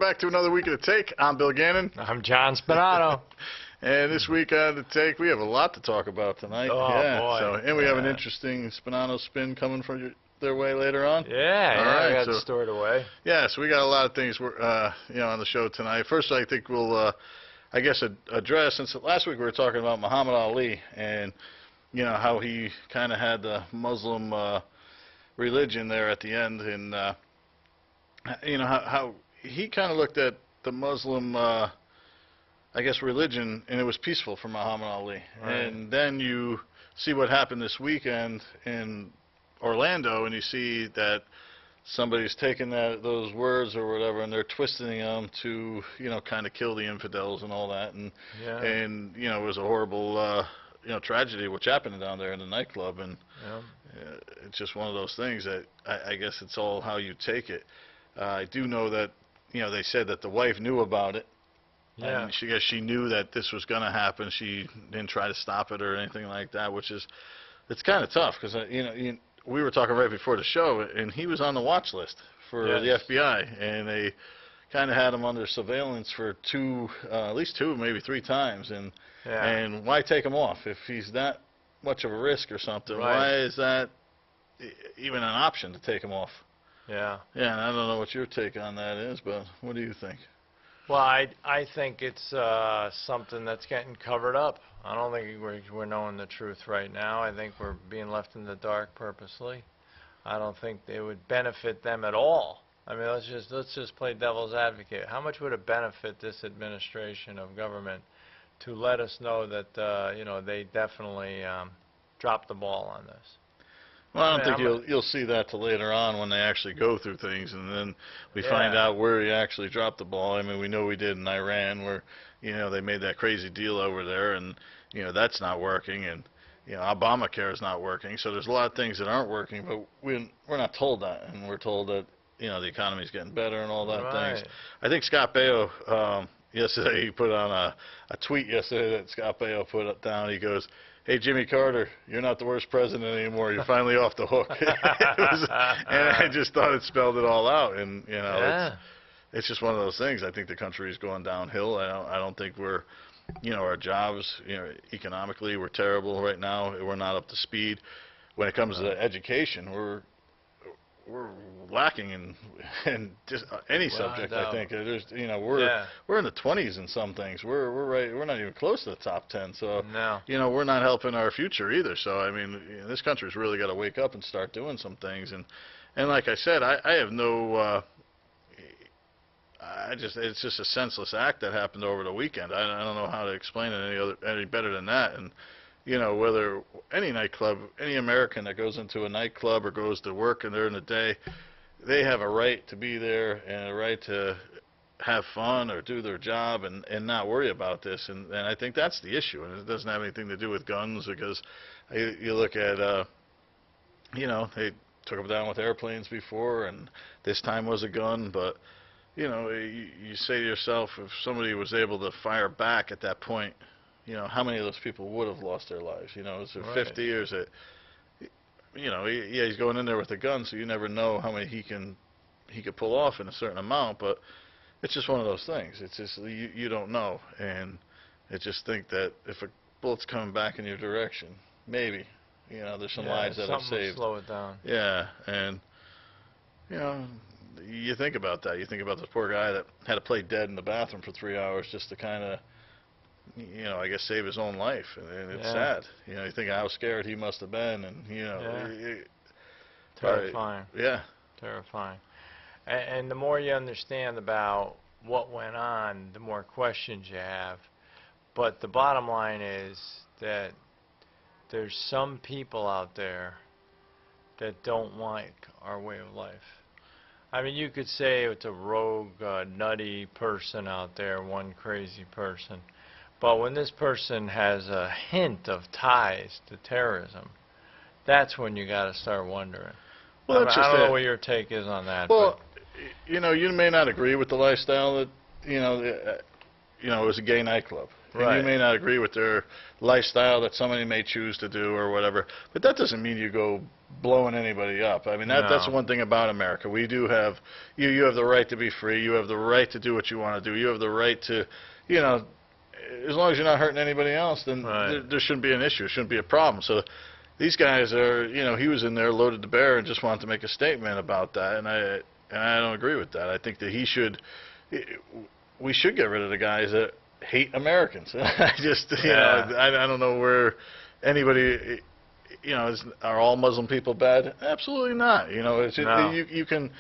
back to another week of The Take. I'm Bill Gannon. I'm John Spinato. And this week on The Take, we have a lot to talk about tonight. Oh, boy. And we have an interesting Spinato Spin coming from their way later on. Yeah, I got it stored away. Yeah, so we got a lot of things on the show tonight. First, I think we'll, address, since last week we were talking about Muhammad Ali and, how he kind of had the Muslim religion there at the end, and, how he kind of looked at the Muslim religion, and it was peaceful for Muhammad Ali. Right. And then you see what happened this weekend in Orlando, and you see that somebody's taken those words or whatever, and they're twisting them to, kind of kill the infidels and all that. And, it was a horrible, tragedy which happened down there in the nightclub. And it's just one of those things that I guess it's all how you take it. I do know that, they said that the wife knew about it. Yeah. And she knew that this was going to happen. She didn't try to stop it or anything like that, it's kind of tough because, we were talking right before the show, and he was on the watch list for the FBI, and they kind of had him under surveillance for at least two, maybe three times. And why take him off if he's that much of a risk or something? Right. Why is that even an option to take him off? Yeah. Yeah, and I don't know what your take on that is, but what do you think? Well, I think it's something that's getting covered up. I don't think we're knowing the truth right now. I think we're being left in the dark purposely. I don't think it would benefit them at all. I mean, let's just play devil's advocate. How much would it benefit this administration of government to let us know that they definitely dropped the ball on this? Well, I don't think you'll see that till later on when they actually go through things, and then we find out where he actually dropped the ball. I mean, we know we did in Iran, where they made that crazy deal over there, and that's not working, and Obamacare is not working. So there's a lot of things that aren't working, but we're not told that, and we're told that the economy's getting better and all that things. I think Scott Baio yesterday, he put on a tweet yesterday that Scott Baio put up down. He goes, "Hey, Jimmy Carter, you're not the worst president anymore. You're finally off the hook." And I just thought it spelled it all out. And, it's just one of those things. I think the country is going downhill. I don't think we're, our jobs, economically, we're terrible right now. We're not up to speed. When it comes to education, we're lacking in just any subject. I think there's we're in the 20s in some things. We're not even close to the top 10. So we're not helping our future either. So I mean, this country's really got to wake up and start doing some things. And like I said, I have no. It's just a senseless act that happened over the weekend. I don't know how to explain it any better than that. And whether any nightclub, any American that goes into a nightclub or goes to work and during the day, they have a right to be there and a right to have fun or do their job and not worry about this. And I think that's the issue. And it doesn't have anything to do with guns, because you look at, they took them down with airplanes before, and this time was a gun. But, you say to yourself, if somebody was able to fire back at that point, how many of those people would have lost their lives? Is it 50 years? He's going in there with a gun, so you never know how many he could pull off in a certain amount. But it's just one of those things. It's just you don't know, and I just think that if a bullet's coming back in your direction, maybe there's some lives that are saved. Slow it down. Yeah, and you think about that. You think about this poor guy that had to play dead in the bathroom for 3 hours just to kind of, I guess, save his own life, and it's sad. You think how scared he must have been, and terrifying. Terrifying. And the more you understand about what went on, the more questions you have. But the bottom line is that there's some people out there that don't like our way of life. I mean, you could say it's a rogue, nutty person out there, one crazy person. But when this person has a hint of ties to terrorism, that's when you got to start wondering. Well, I don't know what your take is on that. Well, you may not agree with the lifestyle that, it was a gay nightclub. And you may not agree with their lifestyle that somebody may choose to do or whatever, but that doesn't mean you go blowing anybody up. I mean, that's one thing about America. We do have, you have the right to be free. You have the right to do what you want to do. You have the right to, you know, as long as you're not hurting anybody else, then there shouldn't be an issue. It shouldn't be a problem. So these guys are, you know, he was in there loaded the bear and just wanted to make a statement about that, and I don't agree with that. I think that we should get rid of the guys that hate Americans. I just, you know, I don't know where anybody, you know, are all Muslim people bad? Absolutely not. You know, you can.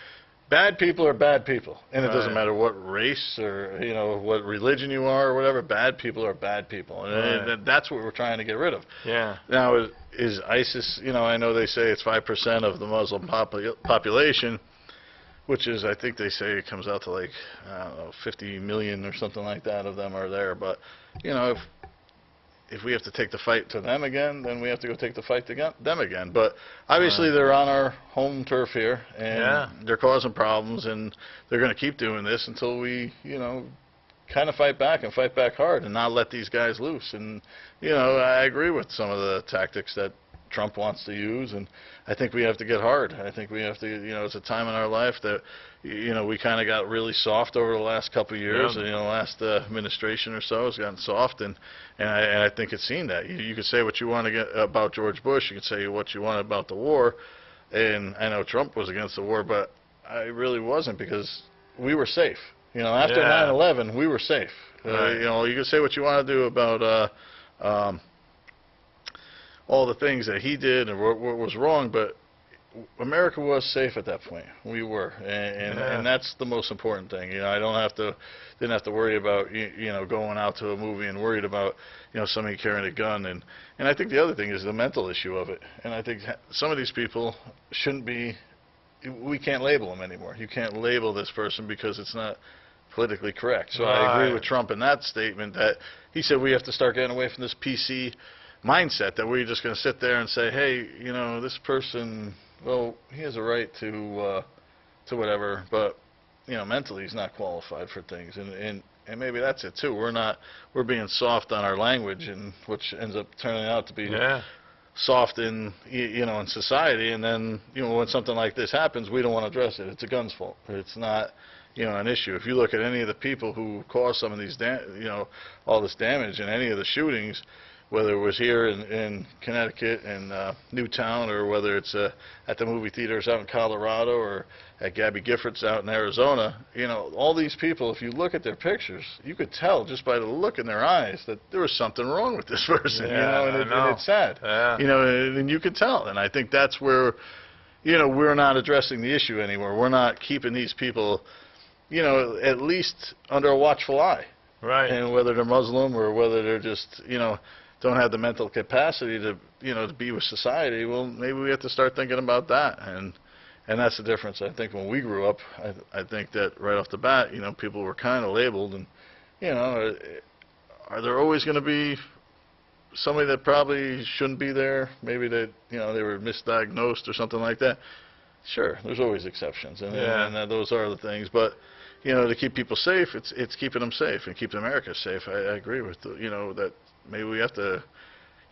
Bad people are bad people, and it doesn't matter what race or, you know, what religion you are or whatever. Bad people are bad people, and that's what we're trying to get rid of. Yeah. Now, is ISIS? You know, I know they say it's 5% of the Muslim population, which is, I think they say it comes out to like, I don't know, 50 million or something like that of them are there. But, you know, if we have to take the fight to them again, then we have to go take the fight to them again. But obviously they're on our home turf here, and they're causing problems, and they're going to keep doing this until we, you know, kind of fight back and fight back hard and not let these guys loose. And, you know, I agree with some of the tactics that Trump wants to use, and I think we have to get hard. I think we have to, you know, it's a time in our life that, you know, we kind of got really soft over the last couple of years. You know, last administration or so has gotten soft, and I think it's seen that. You could say what you want to get about George Bush, you could say what you want about the war, and I know Trump was against the war, but I really wasn't, because we were safe. You know, after 9/11, we were safe. You know, you could say what you want to do about all the things that he did and what was wrong, but America was safe at that point. We were, and that's the most important thing. You know, I didn't have to worry about you know, going out to a movie and worried about, you know, somebody carrying a gun. And I think the other thing is the mental issue of it. And I think some of these people shouldn't be. We can't label them anymore. You can't label this person because it's not politically correct. So I agree with Trump in that statement that he said we have to start getting away from this PC mindset that we're just going to sit there and say, hey, you know, this person, well, he has a right to whatever, but, you know, mentally he's not qualified for things, and maybe that's it too. We're being soft on our language, and which ends up turning out to be soft in, you know, in society, and then, you know, when something like this happens, we don't want to address it. It's a gun's fault. It's not, you know, an issue. If you look at any of the people who caused some of these, you know, all this damage in any of the shootings, whether it was here in Connecticut and Newtown, or whether it's at the movie theaters out in Colorado, or at Gabby Giffords out in Arizona, you know, all these people, if you look at their pictures, you could tell just by the look in their eyes that there was something wrong with this person, you know, and it's sad. You know, and you could tell. And I think that's where, you know, we're not addressing the issue anymore. We're not keeping these people, you know, at least under a watchful eye. And whether they're Muslim or whether they're just, you know, don't have the mental capacity to, you know, to be with society, well, maybe we have to start thinking about that. And that's the difference. I think when we grew up, I think that right off the bat, you know, people were kind of labeled, and, you know, are there always going to be somebody that probably shouldn't be there? Maybe that, you know, they were misdiagnosed or something like that. Sure, there's always exceptions, and those are the things. But, you know, to keep people safe, it's keeping them safe and keeping America safe. I agree with, you know, that maybe we have to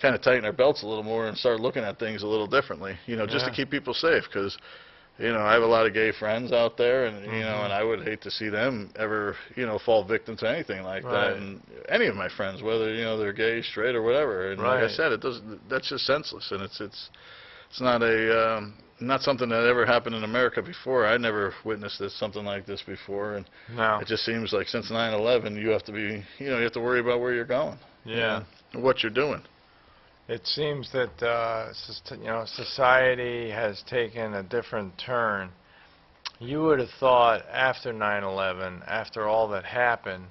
kind of tighten our belts a little more and start looking at things a little differently, you know, just to keep people safe. Because, you know, I have a lot of gay friends out there, and, you know, and I would hate to see them ever, you know, fall victim to anything like that. And any of my friends, whether, you know, they're gay, straight, or whatever. And like I said, that's just senseless, and it's not not something that ever happened in America before. I never witnessed something like this before, and it just seems like since 9/11, you have to be, you know, you have to worry about where you're going. And what you're doing. It seems that you know, society has taken a different turn. You would have thought after 9/11, after all that happened,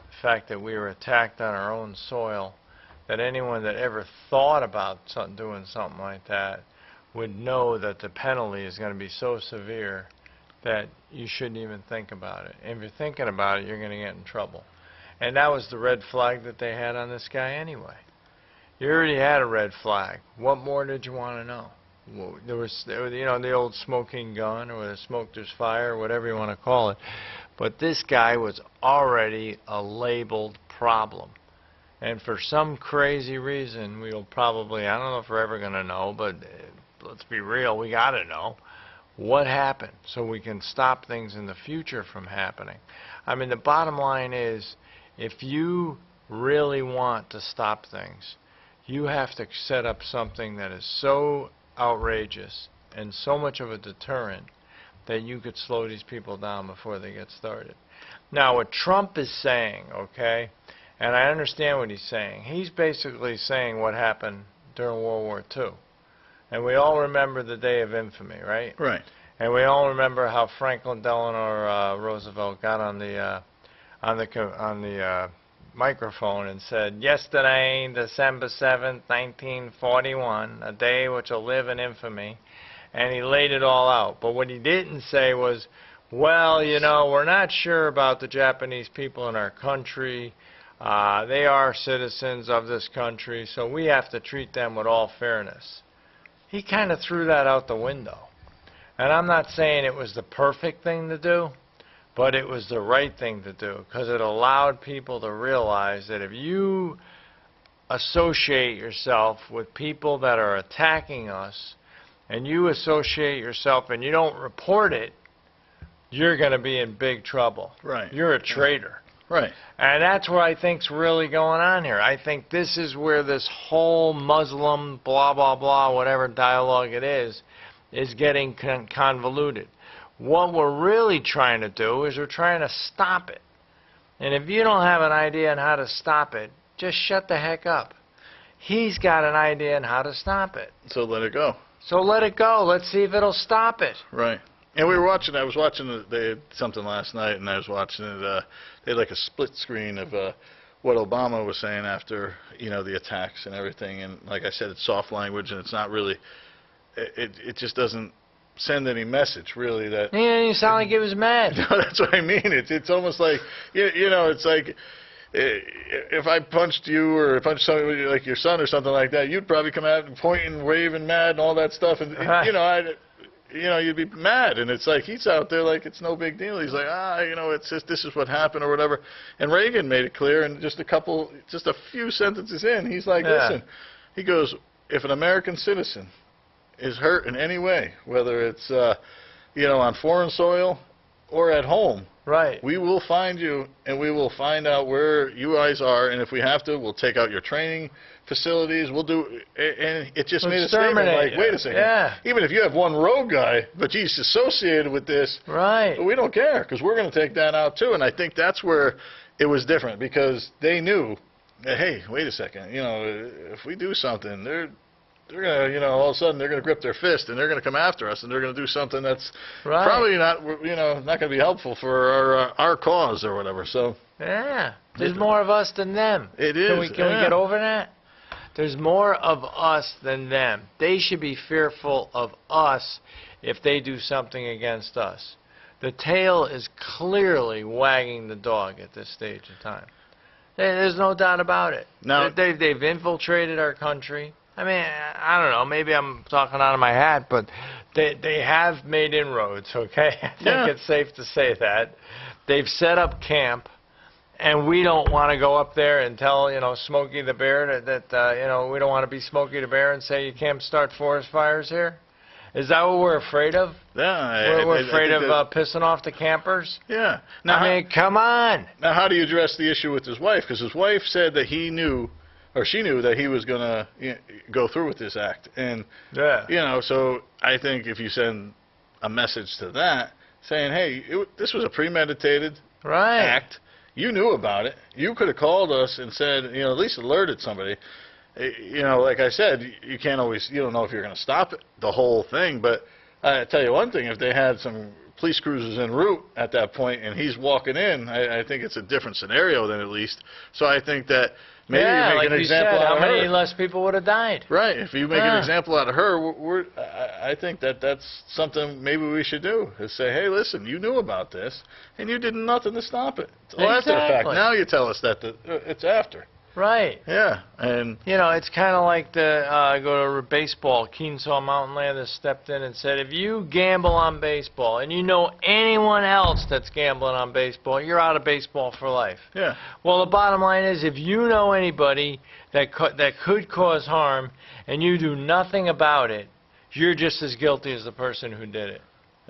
the fact that we were attacked on our own soil, that anyone that ever thought about doing something like that would know that the penalty is going to be so severe that you shouldn't even think about it. And if you're thinking about it, you're going to get in trouble. And that was the red flag that they had on this guy anyway. You already had a red flag. What more did you want to know? Well, there was, you know, the old smoking gun, or the smoke there's fire, or whatever you want to call it. But this guy was already a labeled problem. And for some crazy reason, we'll probably, I don't know if we're ever going to know, but let's be real, we got to know what happened so we can stop things in the future from happening. I mean, the bottom line is, if you really want to stop things, you have to set up something that is so outrageous and so much of a deterrent that you could slow these people down before they get started. Now, what Trump is saying, okay, and I understand what he's saying, he's basically saying what happened during World War II. And we all remember the day of infamy, right? Right. And we all remember how Franklin Delano Roosevelt got on the microphone and said, "Yesterday, December 7th, 1941, a day which will live in infamy," and he laid it all out. But what he didn't say was, well, you know, we're not sure about the Japanese people in our country. They are citizens of this country, so we have to treat them with all fairness. He kind of threw that out the window. And I'm not saying it was the perfect thing to do, but it was the right thing to do, because it allowed people to realize that if you associate yourself with people that are attacking us, and you associate yourself and you don't report it, you're going to be in big trouble. Right. You're a traitor. Right. And that's what I think's really going on here. I think this is where this whole Muslim blah, blah, blah, whatever dialogue it is getting convoluted. What we're really trying to do is we're trying to stop it. And if you don't have an idea on how to stop it, just shut the heck up. He's got an idea on how to stop it. So let it go. So let it go. Let's see if it'll stop it. Right. And we were watching, I was watching, they had something last night, and I was watching it, they had like a split screen of what Obama was saying after, you know, the attacks and everything. And like I said, it's soft language, and it's not really, it just doesn't send any message, really. That You sound like he was mad. No, that's what I mean. It's almost like, you know, it's like, if I punched you or punched somebody like your son or something like that, you'd probably come out and pointing, waving, mad, and all that stuff. And, you know, you'd be mad, and it's like he's out there like it's no big deal. He's like, you know, it's just this is what happened or whatever. And Reagan made it clear, and just a few sentences in, he's like, listen, he goes, if an American citizen is hurt in any way, whether it's you know, on foreign soil or at home, right, we will find you, and we will find out where you guys are, and if we have to, we'll take out your training facilities, we'll do, and it just made a statement like, wait a second, even if you have one rogue guy, but he's associated with this, right, we don't care, because we're going to take that out too. And I think that's where it was different, because they knew that, hey, wait a second, you know, if we do something, they're going to, you know, all of a sudden they're going to grip their fist and they're going to come after us, and they're going to do something that's probably not, you know, not going to be helpful for our cause or whatever. So there's more of us than them. It is. Can we get over that? There's more of us than them. They should be fearful of us if they do something against us. The tail is clearly wagging the dog at this stage of time. There's no doubt about it. Now, they've infiltrated our country. I mean, I don't know, maybe I'm talking out of my hat, but they have made inroads, okay? I think it's safe to say that. They've set up camp, and we don't want to go up there and tell, you know, Smokey the Bear that you know, we don't want to be Smokey the Bear and say you can't start forest fires here? Is that what we're afraid of? Yeah. We're afraid of pissing off the campers? Yeah. Now, I mean, come on. Now, how do you address the issue with his wife? Because his wife said that he knew, or she knew, that he was going to go through with this act. And, you know, so I think if you send a message to that saying, hey, this was a premeditated act. You knew about it. You could have called us and said, you know, at least alerted somebody. You know, like I said, you can't always, you don't know if you're going to stop it, the whole thing. But I tell you one thing, if they had some police cruisers en route at that point and he's walking in, I think it's a different scenario then, at least. So I think that maybe you make an example out of her. How many less people would have died? Right. If you make an example out of her, I think that's something maybe we should do, is say, hey, listen, you knew about this, and you did nothing to stop it. Well, after the fact. Now you tell us that it's after. Right. Yeah, and You know, it's kind of like the go to baseball. Kenesaw Mountain Landis stepped in and said, if you gamble on baseball and you know anyone else that's gambling on baseball, you're out of baseball for life. yeah, Well, the bottom line is, if you know anybody that could cause harm and you do nothing about it, you're just as guilty as the person who did it.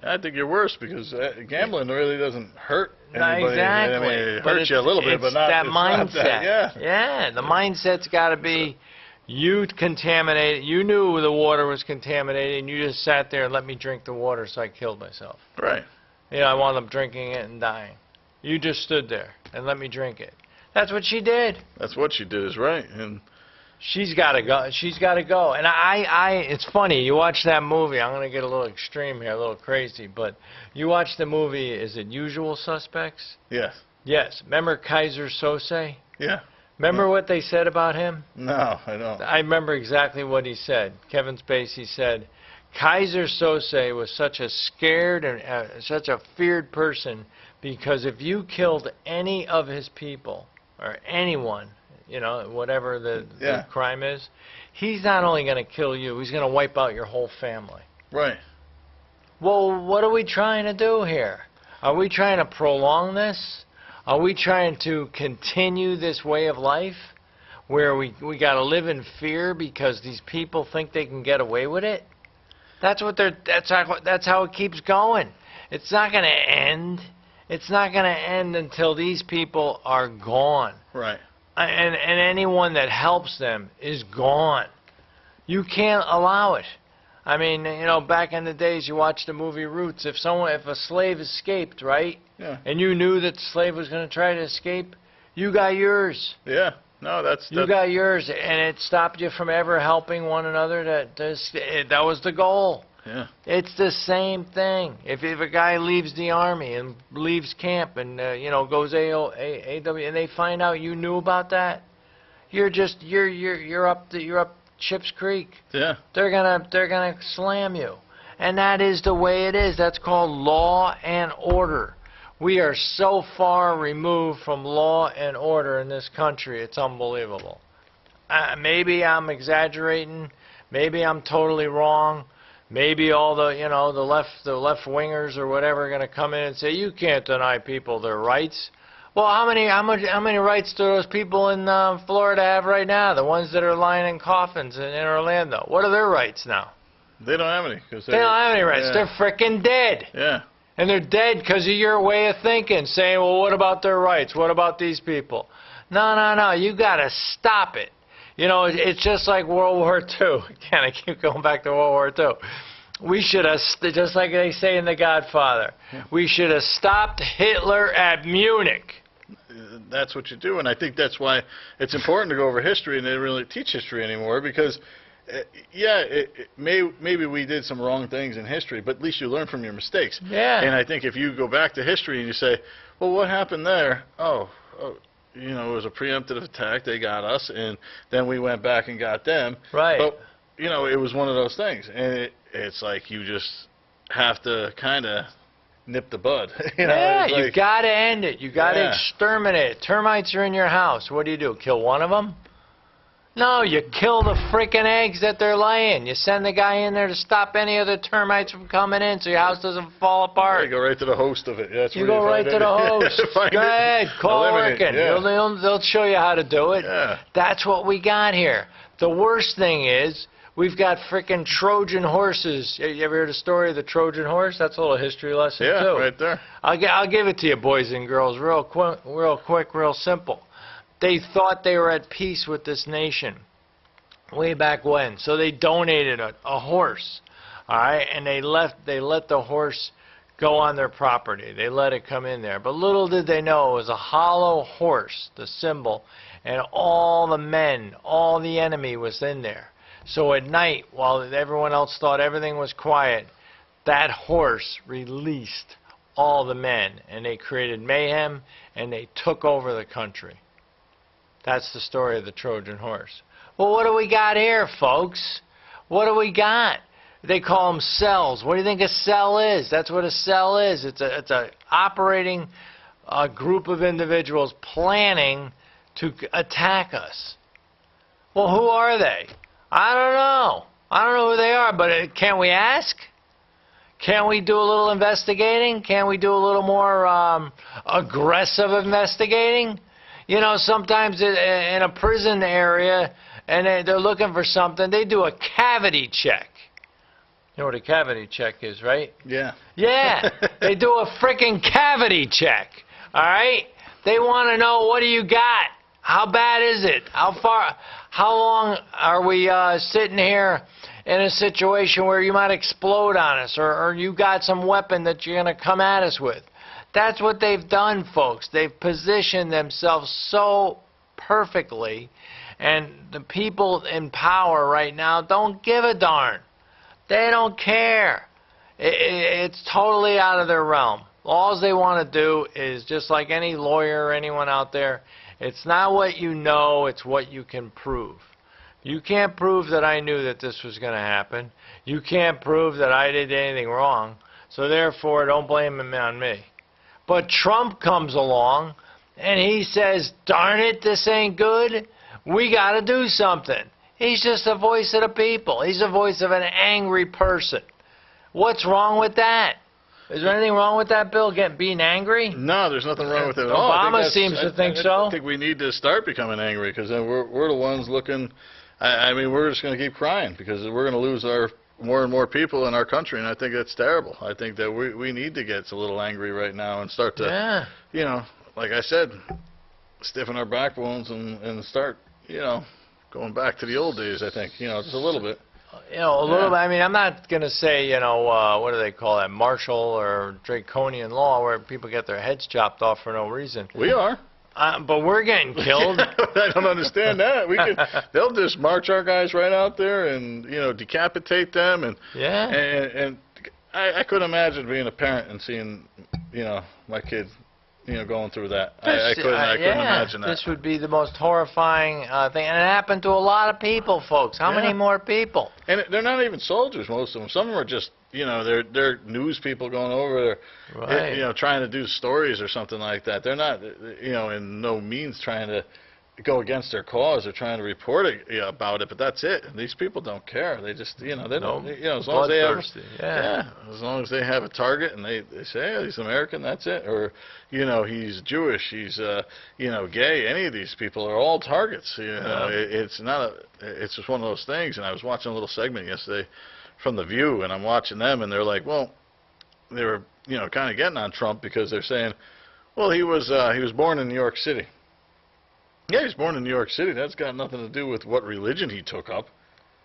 I think you're worse because gambling really doesn't hurt No, anybody. exactly. I mean, it But hurts you a little bit, but not that it's mindset. Not that, yeah. Yeah, the mindset's got to be, you contaminated. You knew the water was contaminated, and you just sat there and let me drink the water, so I killed myself. Right. You know, I wound up drinking it and dying. You just stood there and let me drink it. That's what she did. That's what she did is right, and She's got to go. She's got to go. And it's funny. You watch that movie. I'm going to get a little extreme here, a little crazy, but you watch the movie. Is it Usual Suspects? yes, Yes. Remember Kaiser Sose? yeah. Remember what they said about him? No, I don't. I remember exactly what he said. Kevin Spacey said, Kaiser Sose was such a scared and such a feared person because if you killed any of his people or anyone, you know, whatever the crime is, he's not only going to kill you, he's going to wipe out your whole family. Right. Well, what are we trying to do here? Are we trying to prolong this? Are we trying to continue this way of life where we got to live in fear because these people think they can get away with it? That's how it keeps going. It's not going to end. It's not going to end until these people are gone. Right. And anyone that helps them is gone. You can't allow it. I mean, you know, back in the days, you watched the movie Roots. If a slave escaped, right? Yeah. And you knew that the slave was going to try to escape, you got yours. Yeah. No, You got yours, and it stopped you from ever helping one another. That was the goal. Yeah. It's the same thing. If a guy leaves the army and leaves camp and you know, goes AW and they find out you knew about that, you're up Chips Creek. Yeah. They're gonna slam you, and that is the way it is. That's called law and order. We are so far removed from law and order in this country. It's unbelievable. Maybe I'm exaggerating. Maybe I'm totally wrong. Maybe all the left wingers or whatever are going to come in and say you can't deny people their rights. Well, how many rights do those people in Florida have right now? The ones that are lying in coffins in Orlando. What are their rights now? They don't have any. They don't have any rights. Yeah. They're frickin' dead. Yeah. And they're dead because of your way of thinking, saying, well, what about their rights? What about these people? No. You got to stop it. You know, it's just like World War II. Again, I keep going back to World War II. We should have, just like they say in The Godfather, we should have stopped Hitler at Munich. That's what you do, and I think that's why it's important to go over history, and they don't really teach history anymore because, maybe we did some wrong things in history, but at least you learn from your mistakes. Yeah. And I think if you go back to history and you say, well, what happened there? Oh, you know, it was a preemptive attack. They got us, and then we went back and got them. Right. But, you know, it was one of those things, and it's like you just have to kind of nip the bud. You know, yeah, like, you got to end it. You got to exterminate it. Termites are in your house. What do? Kill one of them? No, you kill the freaking eggs that they're laying. You send the guy in there to stop any other termites from coming in so your house doesn't fall apart. You go right to the host of it. Yeah, that's you go right to the host. Go ahead, call Ricken. Yeah. They'll show you how to do it. Yeah. That's what we got here. The worst thing is we've got freaking Trojan horses. You ever heard the story of the Trojan horse? That's a little history lesson too. Yeah, right there. I'll give it to you, boys and girls, real quick, real simple. They thought they were at peace with this nation way back when, so they donated a horse, all right, and they let the horse go on their property. They let it come in there, but little did they know it was a hollow horse, the symbol, and all the men, all the enemy was in there. So at night, while everyone else thought everything was quiet, that horse released all the men, and they created mayhem, and they took over the country. That's the story of the Trojan horse. Well, what do we got here, folks? What do we got? They call them cells. What do you think a cell is? That's what a cell is. It's a operating group of individuals planning to attack us. Well, who are they? I don't know. I don't know who they are, but can we ask? Can we do a little investigating? Can we do a little more aggressive investigating? You know, sometimes in a prison area, and they're looking for something, they do a cavity check. You know what a cavity check is, right? Yeah. Yeah, they do a freaking cavity check, all right? They want to know, what do you got? How bad is it? How long are we sitting here in a situation where you might explode on us, or you got some weapon that you're going to come at us with? That's what they've done, folks. They've positioned themselves so perfectly, and the people in power right now don't give a darn. They don't care. It's totally out of their realm. All they want to do is, just like any lawyer or anyone out there, it's not what you know, it's what you can prove. You can't prove that I knew that this was going to happen. You can't prove that I did anything wrong. So therefore, don't blame him on me. But Trump comes along and he says, darn it, this ain't good. We got to do something. He's just a voice of the people. He's the voice of an angry person. What's wrong with that? Is there anything wrong with that, Bill, being angry? No, there's nothing wrong with it at all. Obama seems to think so. I think we need to start becoming angry, because then we're the ones looking. I mean, we're just going to keep crying, because we're going to lose more and more people in our country, and I think that's terrible. I think that we need to get a little angry right now and start to, you know, like I said, stiffen our backbones and start, you know, going back to the old days. I think, you know, just a little bit. You know, a little bit. I mean, I'm not going to say, you know, what do they call that, martial or draconian law, where people get their heads chopped off for no reason. We are. But we're getting killed. I don't understand that. They'll just march our guys right out there and, you know, decapitate them. And and I couldn't imagine being a parent and seeing, you know, my kid, you know, going through that. I couldn't imagine that. This would be the most horrifying thing. And it happened to a lot of people, folks. How many more people? And they're not even soldiers, most of them. Some of them are just, you know, they're news people going over there, you know, trying to do stories or something like that. They're not, you know, in no means trying to go against their cause. They're trying to report about it, but that's it. And these people don't care. They just, you know, they don't, you know, as long as they have, as long as they have a target and they say, hey, he's American, that's it. Or, you know, he's Jewish, he's, you know, gay. Any of these people are all targets. You know, it's not it's just one of those things. And I was watching a little segment yesterday from The View, and I'm watching them, and they're like, well, they were, you know, kind of getting on Trump, because they're saying, well, he was born in New York City. Yeah, he was born in New York City. That's got nothing to do with what religion he took up.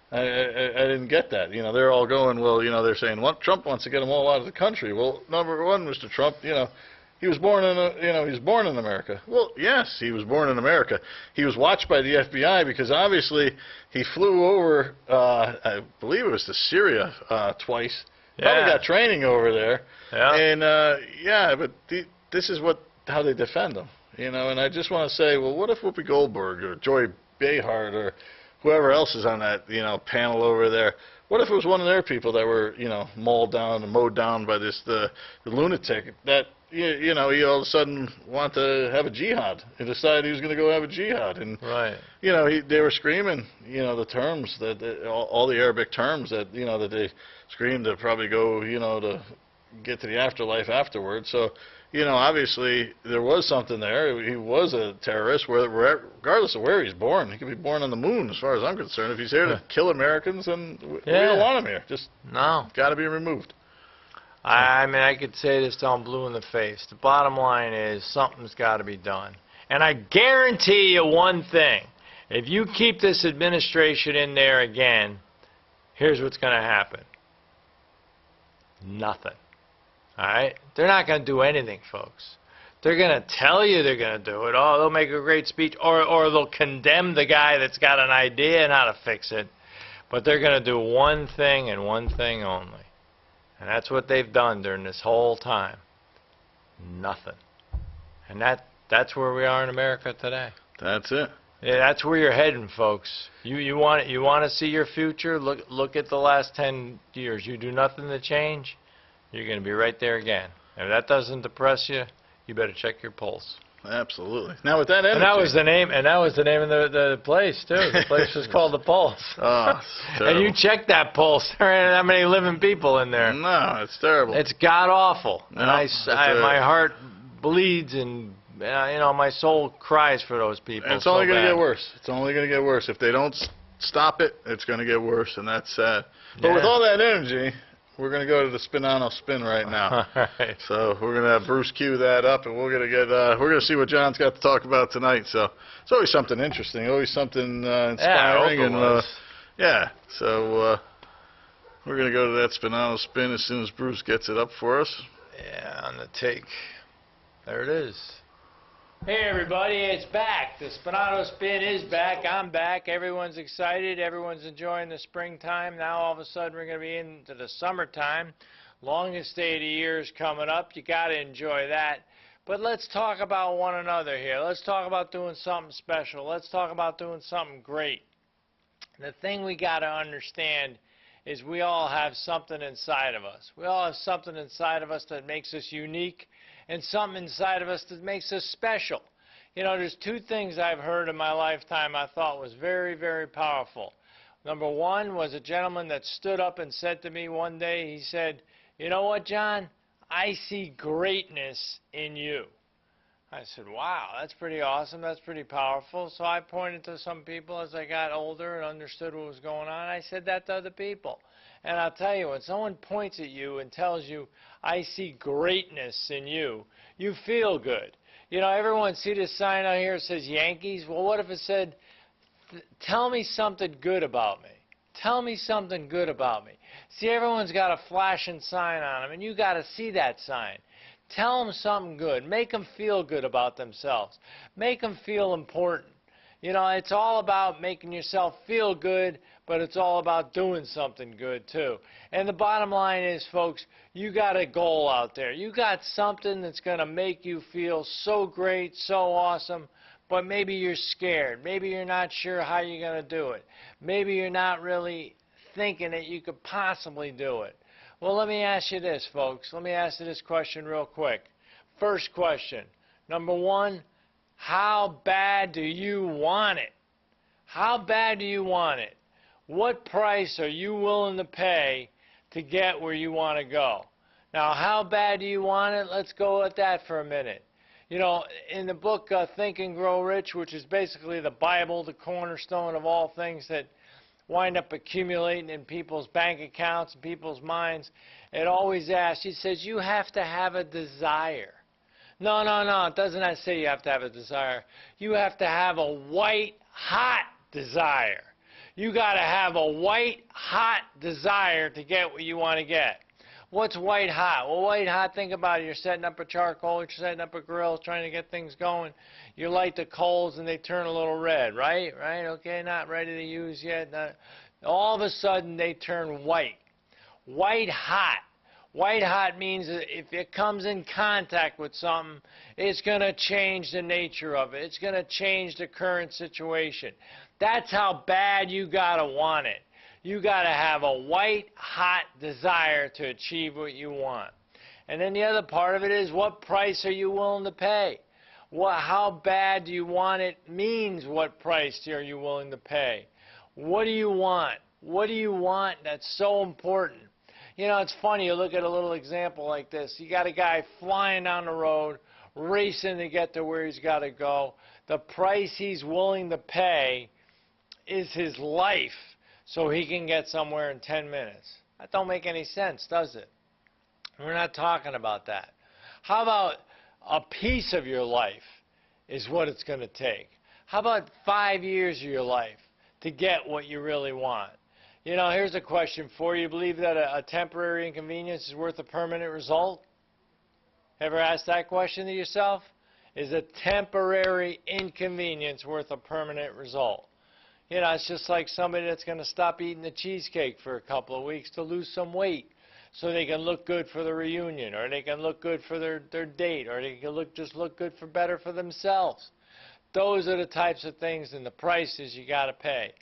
I didn't get that. You know, they're all going, well, you know, they're saying, well, Trump wants to get them all out of the country. Well, number one, Mr. Trump, you know, he was born in he was born in America. Well, yes, he was born in America. He was watched by the FBI because obviously he flew over, I believe it was to Syria twice. Probably got training over there. And but this is how they defend him. You know, and I just want to say, well, what if Whoopi Goldberg or Joy Behar or whoever else is on that, you know, panel over there, what if it was one of their people that were, you know, mauled down and mowed down by the lunatic that, you know, he all of a sudden wanted to have a jihad and decided he was going to go have a jihad. And, you know, they were screaming, you know, the terms, all the Arabic terms that, you know, that they screamed to probably go, you know, to get to the afterlife afterwards. So, you know, obviously there was something there. He was a terrorist, regardless of where he's born. He could be born on the moon, as far as I'm concerned. If he's here to kill Americans, then we don't want him here. Just got to be removed. I mean, I could say this till I'm blue in the face. The bottom line is something's got to be done. And I guarantee you one thing. If you keep this administration in there again, here's what's going to happen. Nothing. All right? They're not going to do anything, folks. They're going to tell you they're going to do it. Oh, they'll make a great speech. Or they'll condemn the guy that's got an idea on how to fix it. But they're going to do one thing and one thing only. And that's what they've done during this whole time. Nothing. And that's where we are in America today. That's it. Yeah, that's where you're heading, folks. You want to see your future? Look at the last 10 years. You do nothing to change, you're going to be right there again. If that doesn't depress you, you better check your pulse. absolutely. Now with that energy, And that was the name. And that was the name of the place too. The place was called the Pulse. Oh, and you check that pulse. There ain't that many living people in there. No, it's terrible. It's god awful. No, and my heart bleeds, and my soul cries for those people. And it's only going to get worse. It's only going to get worse. If they don't stop it, it's going to get worse, and that's sad. But with all that energy, we're going to go to the Spinato Spin right now. All right. So we're going to have Bruce cue that up, and we're going to see what John's got to talk about tonight. So it's always something interesting, always something inspiring, So we're going to go to that Spinato Spin as soon as Bruce gets it up for us. Yeah, on the take. There it is. Hey everybody, it's back. The Spinato Spin is back. I'm back. Everyone's excited. Everyone's enjoying the springtime. Now all of a sudden we're going to be into the summertime. Longest day of the year is coming up. You got to enjoy that. But let's talk about one another here. Let's talk about doing something special. Let's talk about doing something great. The thing we got to understand is we all have something inside of us. We all have something inside of us that makes us unique, and something inside of us that makes us special. There's two things I've heard in my lifetime I thought was very, very powerful. Number one was a gentleman that stood up and said to me one day, he said, "You know what, John? I see greatness in you." I said, wow, that's pretty awesome. That's pretty powerful. So I pointed to some people as I got older and understood what was going on. I said that to other people. And I'll tell you, when someone points at you and tells you, "I see greatness in you," you feel good. Everyone see this sign out here that says Yankees? Well, what if it said, "Tell me something good about me. Tell me something good about me." See, everyone's got a flashing sign on them, and you got to see that sign. Tell them something good. Make them feel good about themselves. Make them feel important. It's all about making yourself feel good, but it's all about doing something good too. And the bottom line is, folks, you got a goal out there. You got something that's going to make you feel so great, so awesome, but maybe you're scared. Maybe you're not sure how you're going to do it. Maybe you're not really thinking that you could possibly do it. Well, let me ask you this, folks. Let me ask you this question real quick. First question. Number one, how bad do you want it? How bad do you want it? What price are you willing to pay to get where you want to go? Now, how bad do you want it? Let's go at that for a minute. In the book Think and Grow Rich, which is basically the Bible, the cornerstone of all things that wind up accumulating in people's bank accounts and people's minds, it always asks, it says, you have to have a desire. No, it doesn't say you have to have a desire. You have to have a white, hot desire. You got to have a white, hot desire to get what you want to get. What's white hot? Well, white hot, think about it. You're setting up a charcoal, you're setting up a grill, trying to get things going. You light the coals and they turn a little red, right? Okay, not ready to use yet. All of a sudden they turn white. White hot. White hot means that if it comes in contact with something, it's going to change the nature of it. It's going to change the current situation. That's how bad you got to want it. You got to have a white hot desire to achieve what you want. And then the other part of it is, what price are you willing to pay? How bad do you want it means what price are you willing to pay. What do you want? What do you want that's so important? It's funny, you look at a little example like this. You got a guy flying down the road, racing to get to where he's got to go. The price he's willing to pay is his life so he can get somewhere in 10 minutes. That don't make any sense, does it? We're not talking about that. How about a piece of your life is what it's going to take? How about 5 years of your life to get what you really want? Here's a question for you. Believe that a temporary inconvenience is worth a permanent result? Ever asked that question to yourself? Is a temporary inconvenience worth a permanent result? It's just like somebody that's going to stop eating the cheesecake for a couple of weeks to lose some weight so they can look good for the reunion, or they can look good for their date, or they can just look good for better for themselves. Those are the types of things and the prices you got to pay.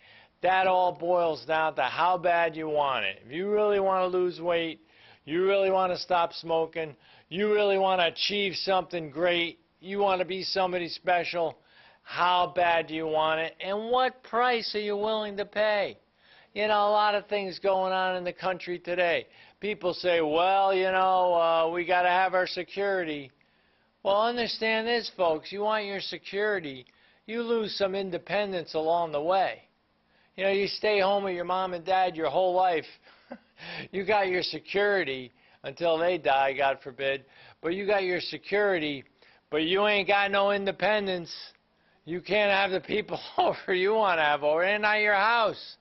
That all boils down to how bad you want it. If you really want to lose weight, you really want to stop smoking, you really want to achieve something great, you want to be somebody special. How bad do you want it? And what price are you willing to pay? You know, a lot of things going on in the country today. People say, well, you know, we got to have our security. Well, understand this, folks. You want your security, you lose some independence along the way. You know, you stay home with your mom and dad your whole life. You got your security until they die, God forbid. But you got your security, but you ain't got no independence. You can't have the people over you want to have over. They're not your house.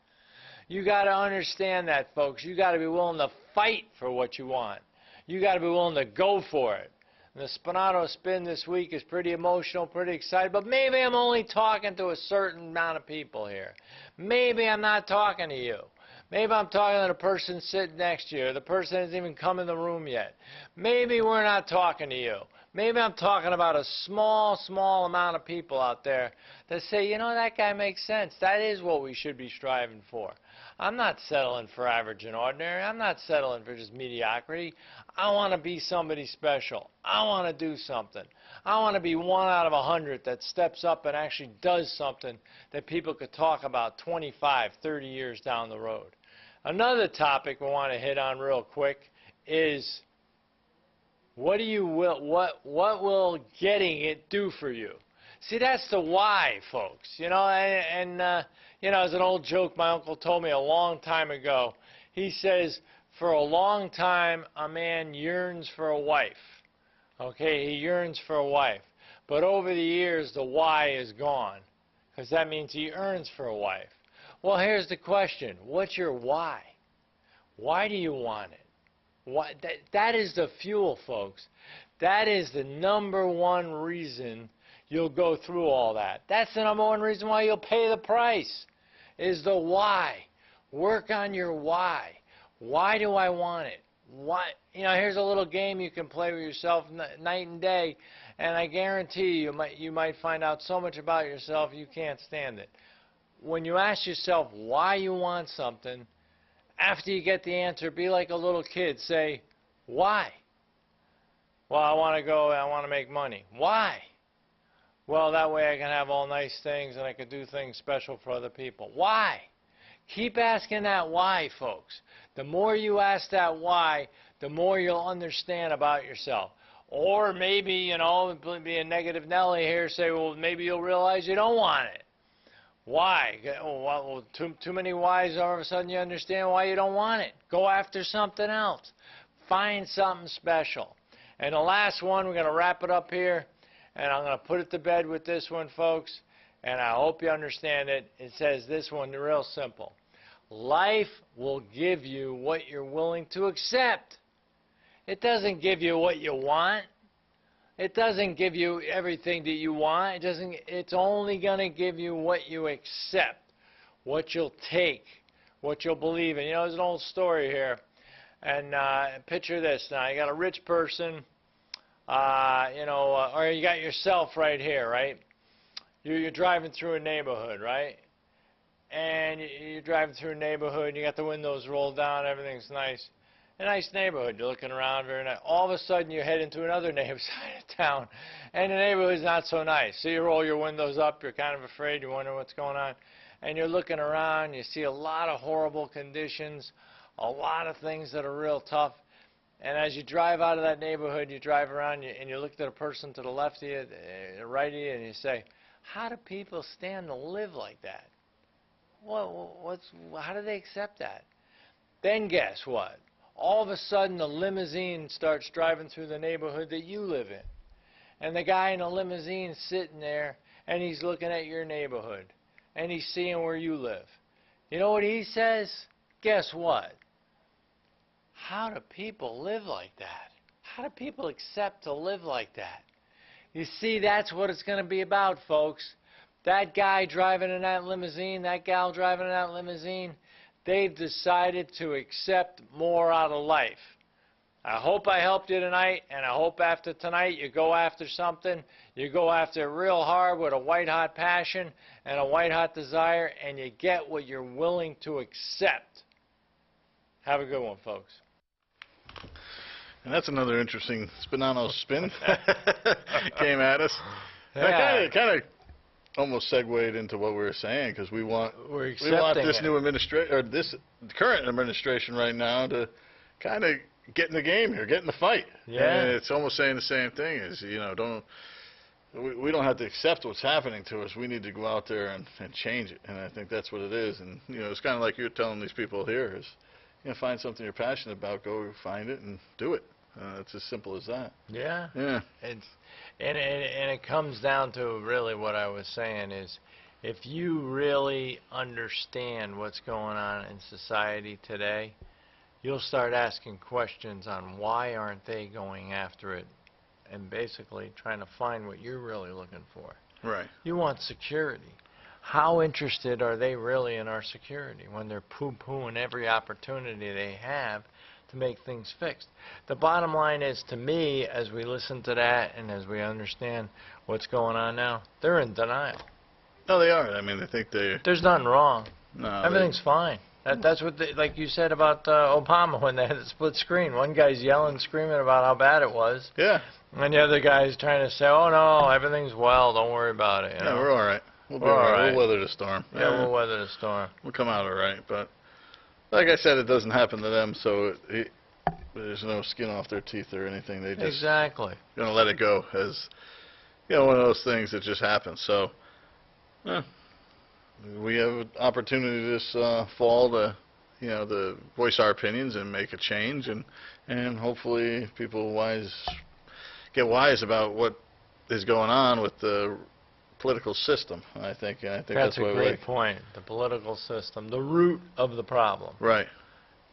You got to understand that, folks. You got to be willing to fight for what you want. You got to be willing to go for it. And the Spinato Spin this week is pretty emotional, pretty excited, but maybe I'm only talking to a certain amount of people here. Maybe I'm not talking to you. Maybe I'm talking to the person sitting next to you, the person that hasn't even come in the room yet. Maybe we're not talking to you. Maybe I'm talking about a small amount of people out there that say, you know, that guy makes sense. That is what we should be striving for. I'm not settling for average and ordinary. I'm not settling for just mediocrity. I want to be somebody special. I want to do something. I want to be 1 out of 100 that steps up and actually does something that people could talk about 25, 30 years down the road. Another topic we want to hit on real quick is what will getting it do for you? See, that's the why, folks. You know, and you know, as an old joke my uncle told me a long time ago, he says, for a long time a man yearns for a wife. Okay, he yearns for a wife. But over the years the why is gone, because that means he earns for a wife. Well, here's the question. What's your why? Why do you want it? Why, that is the fuel, folks. That is the #1 reason you'll go through all that. That's the #1 reason why you'll pay the price, is the why. Work on your why. Why do I want it? Why? You know, here's a little game you can play with yourself night and day, and I guarantee you might find out so much about yourself you can't stand it. When you ask yourself why you want something, after you get the answer, be like a little kid. Say, why? Well, I want to make money. Why? Well, that way I can have all nice things and I can do things special for other people. Why? Keep asking that why, folks. The more you ask that why, the more you'll understand about yourself. Or maybe, you know, be a negative Nelly here, say, well, maybe you'll realize you don't want it. Why? Well, too many whys, all of a sudden you understand why you don't want it. Go after something else. Find something special. And the last one, we're going to wrap it up here, and I'm going to put it to bed with this one, folks, and I hope you understand it. It says this one real simple. Life will give you what you're willing to accept. It doesn't give you what you want. It doesn't give you everything that you want. It's only going to give you what you accept, what you'll take, what you'll believe in. You know, there's an old story here. And picture this now. You got a rich person, you know, or you got yourself right here, right? You're driving through a neighborhood, right? And you're driving through a neighborhood, and you got the windows rolled down, everything's nice. A nice neighborhood. You're looking around, very nice. All of a sudden, you head into another neighborhood side of town, and the neighborhood's not so nice. So you roll your windows up. You're kind of afraid. You wonder what's going on. And you're looking around. You see a lot of horrible conditions, a lot of things that are real tough. And as you drive out of that neighborhood, you drive around, and you look at a person to the left of you, the right of you, and you say, how do people stand to live like that? How do they accept that? Then guess what? All of a sudden, the limousine starts driving through the neighborhood that you live in. And the guy in the limousine sitting there, and he's looking at your neighborhood, and he's seeing where you live. You know what he says? Guess what? How do people live like that? How do people accept to live like that? You see, that's what it's going to be about, folks. That guy driving in that limousine, that gal driving in that limousine, they've decided to accept more out of life. I hope I helped you tonight, and I hope after tonight you go after something. You go after it real hard with a white-hot passion and a white-hot desire, and you get what you're willing to accept. Have a good one, folks. And that's another interesting Spinato Spin came at us. And Yeah. it kind of almost segued into what we were saying, because we want this it. new administration, or this current administration right now, to kind of get in the game here, get in the fight. Yeah. And it's almost saying the same thing, is, you know, we don't have to accept what's happening to us. We need to go out there and change it. And I think that's what it is. And, you know, it's kind of like you're telling these people here is, you know, find something you're passionate about, go find it and do it. It's as simple as that. Yeah. Yeah. And it comes down to really what I was saying is, if you really understand what's going on in society today, you'll start asking questions on why aren't they going after it, and basically trying to find what you're really looking for. Right. You want security. How interested are they really in our security when they're poo-pooing every opportunity they have to make things fixed? The bottom line is, to me, as we listen to that and as we understand what's going on now, they're in denial. No, they are. I mean, I think There's nothing wrong. No, Everything's fine. That's what like you said about Obama when they had the split screen. One guy's yelling, screaming about how bad it was. Yeah. And the other guy's trying to say, oh, no, everything's well, don't worry about it. You know? We're all right. We'll be all right. We'll weather the storm. Yeah, we'll weather the storm. We'll come out all right. But like I said, it doesn't happen to them, so there's no skin off their teeth or anything. They just Exactly. going to let it go as, you know, one of those things that just happens. So we have an opportunity this fall to, you know, to voice our opinions and make a change, and hopefully people get wise about what is going on with the political system. I think that's a great point. The political system, the root of the problem. Right.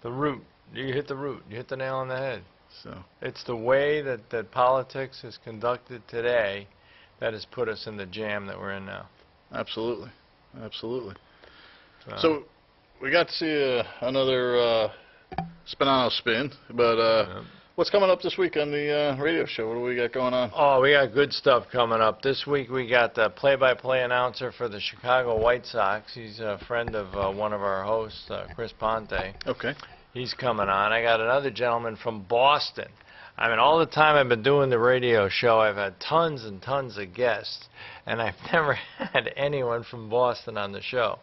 The root. You hit the root. You hit the nail on the head. So it's the way that politics is conducted today that has put us in the jam that we're in now. Absolutely. Absolutely. So we got to see another Spinato Spin, but what's coming up this week on the radio show? What do we got going on? Oh, we got good stuff coming up. This week we got the play-by-play announcer for the Chicago White Sox. He's a friend of one of our hosts, Chris Ponte. Okay. He's coming on. I got another gentleman from Boston. I mean, all the time I've been doing the radio show, I've had tons and tons of guests, and I've never had anyone from Boston on the show.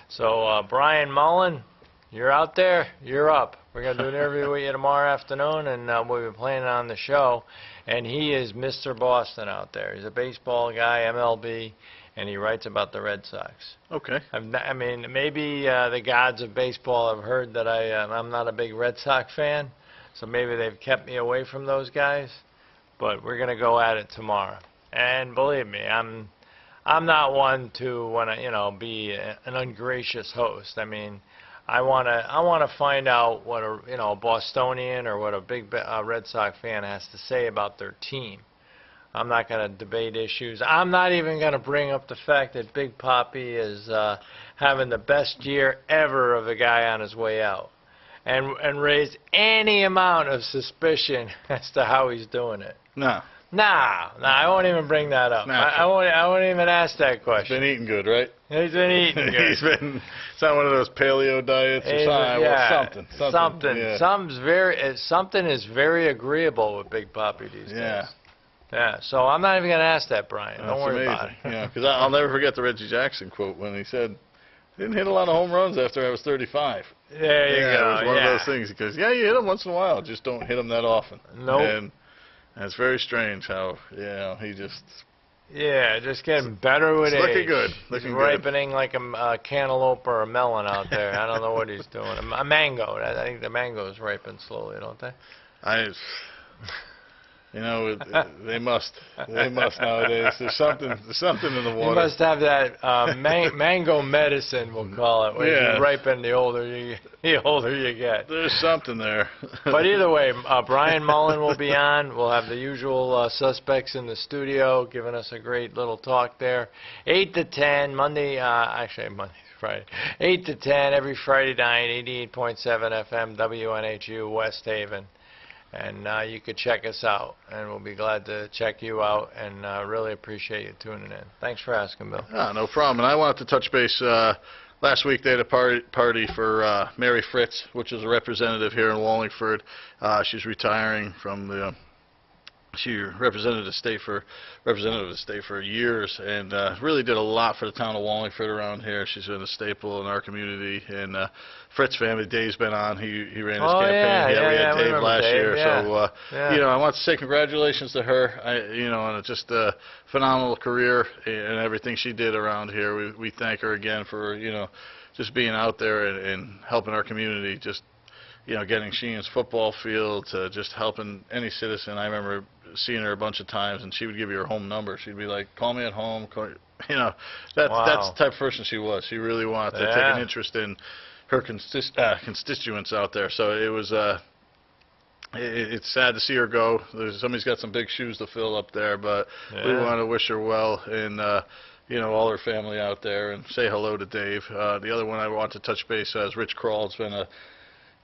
So, Brian Mullen, you're out there. You're up. We're going to do an interview with you tomorrow afternoon, and we'll be playing it on the show. And he is Mr. Boston out there. He's a baseball guy, MLB, and he writes about the Red Sox. Okay. I mean, maybe the gods of baseball have heard that I'm not a big Red Sox fan, so maybe they've kept me away from those guys. But we're going to go at it tomorrow. And believe me, I'm not one to want to, be an ungracious host. I mean, I want to find out what a Bostonian or what a big Red Sox fan has to say about their team. I'm not going to debate issues. I'm not even going to bring up the fact that Big Papi is having the best year ever of a guy on his way out, and raise any amount of suspicion as to how he's doing it. No. Nah, I won't even bring that up. I won't even ask that question. He's been eating good, right? He's been eating good. It's not one of those paleo diets or something. Yeah, something. Yeah. Something is very agreeable with Big Papi these days. Yeah. Yeah, so I'm not even going to ask that, Brian. Don't worry about it. Yeah, because I'll never forget the Reggie Jackson quote when he said, I didn't hit a lot of home runs after I was 35. There you go. It was one of those things. Because, you hit them once in a while. Just don't hit them that often. Nope. And it's very strange how, he just... Yeah, just getting better with age. Looking good. He's ripening like a cantaloupe or a melon out there. I don't know what he's doing. A mango. I think the mangoes ripen slowly, don't they? They must nowadays. There's something in the water. You must have that mango medicine, we'll call it, where you ripen the older you get. There's something there. But either way, Brian Mullen will be on. We'll have the usual suspects in the studio giving us a great little talk there. 8 to 10, Monday, Friday. 8 to 10 every Friday night, 88.7 FM, WNHU, West Haven. And you could check us out, and we'll be glad to check you out, and really appreciate you tuning in. Thanks for asking, Bill. No problem. And I wanted to touch base last week they had a party for Mary Fritz, which is a representative here in Wallingford. She's retiring from the she represented the state for years, and really did a lot for the town of Wallingford around here. She's been a staple in our community. And Fritz family, Dave's been on. He ran his campaign. Yeah, we had we Dave remember last Dave, year. yeah. So Yeah. you know, I want to say congratulations to her. And it's just a phenomenal career and everything she did around here. We thank her again for just being out there and helping our community. Just getting Sheehan's football field to just helping any citizen. I remember seeing her a bunch of times, and she would give you her home number. She'd be like, "Call me at home." That's the type of person she was. She really wanted to take an interest in her constituents out there. So it was. It's sad to see her go. Somebody's got some big shoes to fill up there, but we want to wish her well, and all her family out there, and say hello to Dave. The other one I want to touch base is Rich Kroll.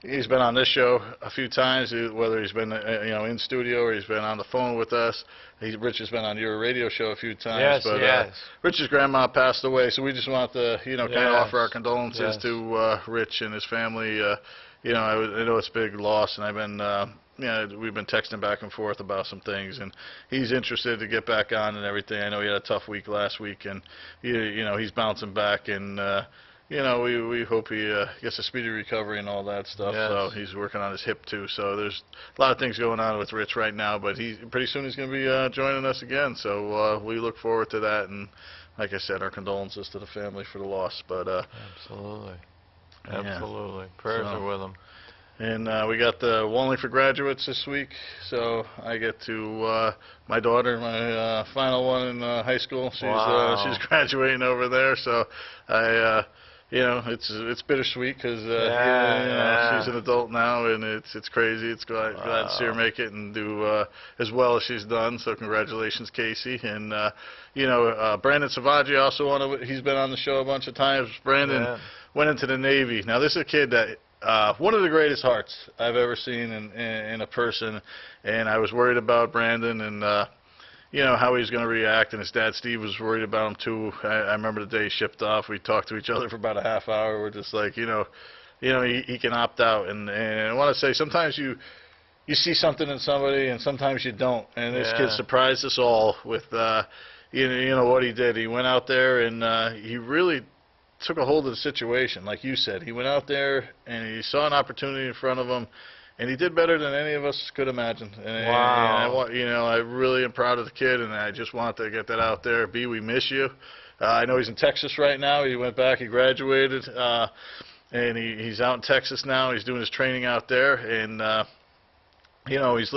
He's been on this show a few times, whether he's been in studio or he's been on the phone with us. Rich has been on your radio show a few times. Yes. Rich's grandma passed away, so we just want to kind of offer our condolences to Rich and his family. I know it's a big loss, and I've been we've been texting back and forth about some things, and he's interested to get back on and everything. I know he had a tough week last week, and he's bouncing back, and we hope he gets a speedy recovery and all that stuff. Yes. So he's working on his hip too. So there's a lot of things going on with Rich right now, but pretty soon he's going to be joining us again. So we look forward to that. And like I said, our condolences to the family for the loss. But absolutely. Yeah. Prayers are with them. And we got the Wallingford graduates this week, so I get to my daughter, my final one in high school. She's graduating over there, so it's bittersweet because she's an adult now, and it's crazy. It's glad to see her make it and do as well as she's done. So congratulations, Casey. And Brandon Savaggi also he's been on the show a bunch of times. Brandon went into the Navy. Now this is a kid that one of the greatest hearts I've ever seen in a person, and I was worried about Brandon and how he was going to react, and his dad Steve was worried about him too. I remember the day he shipped off. We talked to each other for about a half hour. We're just like, he can opt out, and I want to say sometimes you see something in somebody, and sometimes you don't. And this kid surprised us all with what he did. He went out there and he really took a hold of the situation, like you said. He went out there and he saw an opportunity in front of him, and he did better than any of us could imagine. And I really am proud of the kid, and I just want to get that out there. B, we miss you. I know he's in Texas right now. He went back, he graduated, and he's out in Texas now. He's doing his training out there, and he's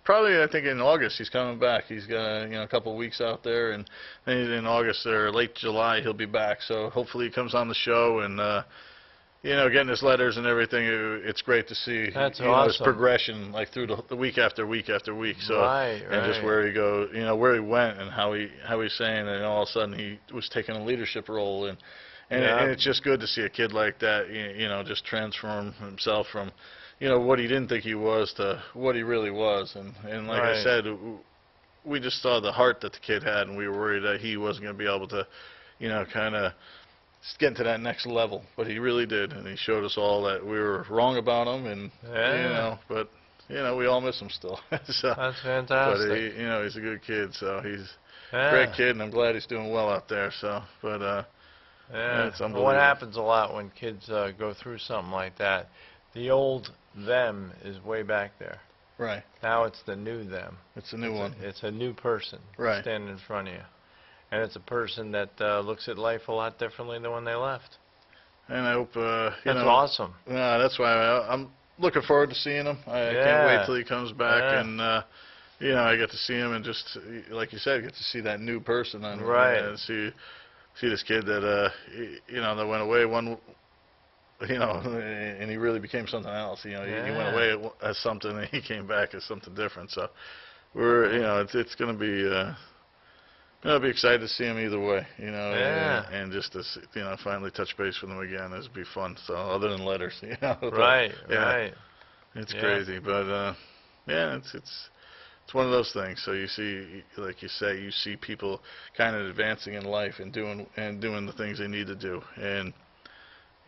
probably, I think in August he's coming back. He's got a couple of weeks out there, and in August or late July he'll be back. So hopefully he comes on the show, and getting his letters and everything. It's great to see. That's awesome. His progression, like through the week after week after week. So and just where he goes, where he went, and how he's saying, and all of a sudden he was taking a leadership role, and it's just good to see a kid like that, just transform himself from what he didn't think he was to what he really was. And like I said, we just saw the heart that the kid had, and we were worried that he wasn't going to be able to, kind of get to that next level. But he really did, and he showed us all that we were wrong about him, and, but, we all miss him still. So, that's fantastic. But, he's a good kid, so he's a great kid, and I'm glad he's doing well out there. So, but, it's unbelievable. What happens a lot when kids go through something like that, the old them is way back there. Right. Now it's the new them. It's a new one. It's a new person standing in front of you. And it's a person that looks at life a lot differently than when they left. And I hope, That's awesome. Yeah, that's why I'm looking forward to seeing him. I can't wait till he comes back, and, I get to see him and just, like you said, get to see that new person. And see this kid that, that went away and he really became something else. He went away as something, and he came back as something different. So it's going to be, I'll be excited to see him either way. And just to finally touch base with him again, it'd be fun. So other than letters, Right. It's crazy, but it's one of those things. So you see, like you say, you see people kind of advancing in life and doing the things they need to do. And